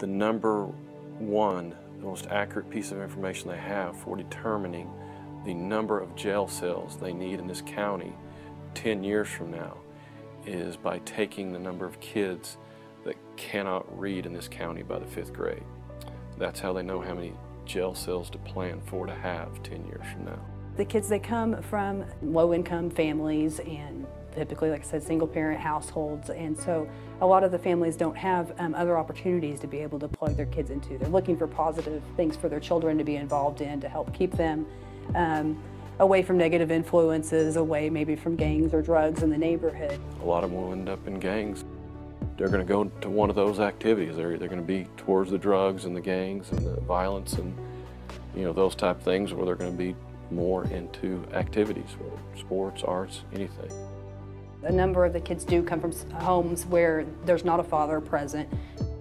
the number one, the most accurate piece of information they have for determining the number of jail cells they need in this county 10 years from now is by taking the number of kids that cannot read in this county by the 5th grade. That's how they know how many jail cells to plan for to have 10 years from now. The kids, they come from low-income families and typically, like I said, single-parent households, and so a lot of the families don't have other opportunities to be able to plug their kids into. They're looking for positive things for their children to be involved in to help keep them away from negative influences, away maybe from gangs or drugs in the neighborhood. A lot of them will end up in gangs. They're going to go to one of those activities. They're going to be towards the drugs and the gangs and the violence and those type of things, where they're going to be more into activities, whether sports, arts, anything. A number of the kids do come from homes where there's not a father present,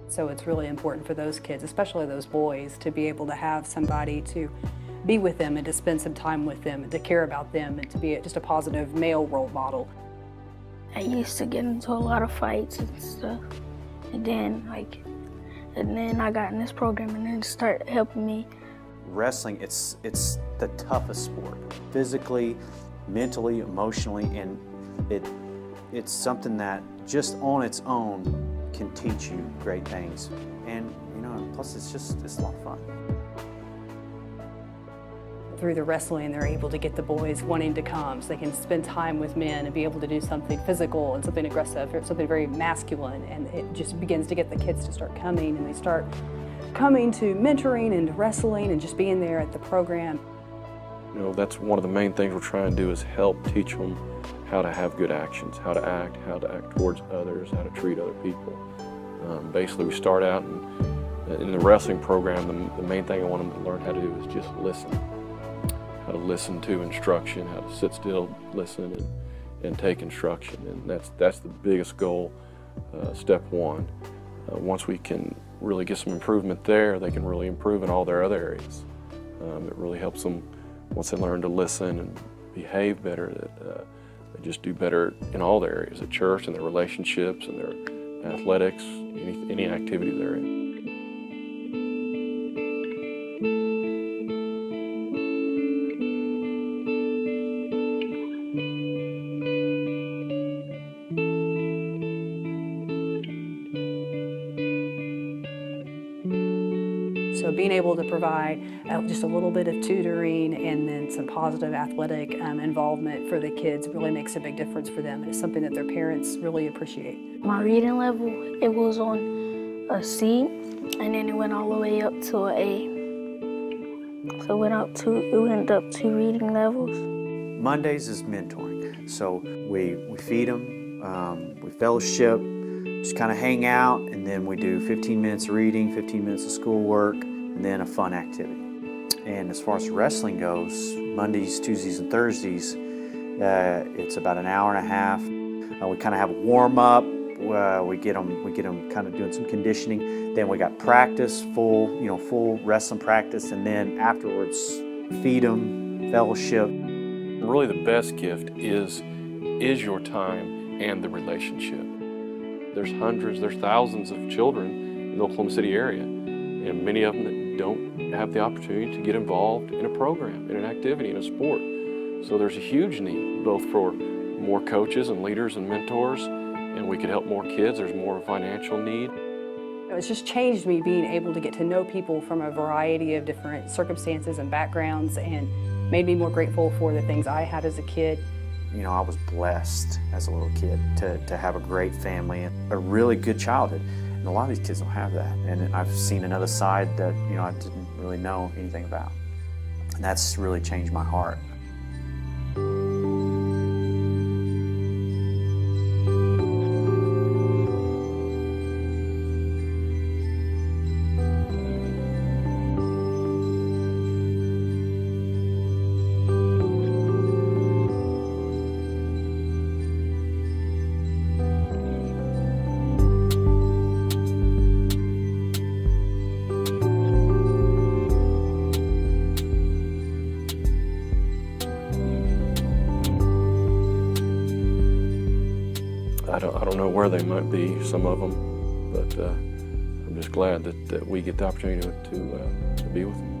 so it's really important for those kids, especially those boys, to be able to have somebody to be with them and to spend some time with them and to care about them and to be just a positive male role model. I used to get into a lot of fights and stuff, and then I got in this program and then it started helping me. Wrestling, it's the toughest sport, physically, mentally, emotionally, and it's something that just on its own can teach you great things. And plus it's a lot of fun. Through the wrestling, they're able to get the boys wanting to come, so they can spend time with men and be able to do something physical and something aggressive, or something very masculine, and it just begins to get the kids to start coming, and they start coming to mentoring and wrestling and just being there at the program. That's one of the main things we're trying to do, is help teach them how to have good actions, how to act towards others, how to treat other people. Basically, we start out in the wrestling program, the main thing I want them to learn how to do is just listen. How to listen to instruction, how to sit still, listen, and take instruction. And that's the biggest goal, step one. Once we can really get some improvement there, they can really improve in all their other areas. It really helps them, once they learn to listen and behave better, that they just do better in all their areas, at church and their relationships and their athletics, any activity they're in. So being able to provide just a little bit of tutoring and then some positive athletic involvement for the kids really makes a big difference for them, and it's something that their parents really appreciate. My reading level, it was on a C, and then it went all the way up to an A. So it went up 2 reading levels. Mondays is mentoring. So we feed them, we fellowship, just kind of hang out, and then we do 15 minutes of reading, 15 minutes of schoolwork, and then a fun activity. And as far as wrestling goes, Mondays, Tuesdays, and Thursdays, it's about an hour and a half. We kind of have a warm-up. We get them kind of doing some conditioning. Then we got practice, full wrestling practice, and then afterwards, feed them, fellowship. Really, the best gift is your time and the relationship. There's thousands of children in the Oklahoma City area, and many of them that don't have the opportunity to get involved in a program, in an activity, in a sport. So there's a huge need, both for more coaches and leaders and mentors, and we could help more kids. There's more financial need. It's just changed me being able to get to know people from a variety of different circumstances and backgrounds, and made me more grateful for the things I had as a kid. I was blessed as a little kid to have a great family and a really good childhood. And a lot of these kids don't have that. And I've seen another side that, I didn't really know anything about. And that's really changed my heart. I don't know where they might be, some of them, but I'm just glad that we get the opportunity to be with them.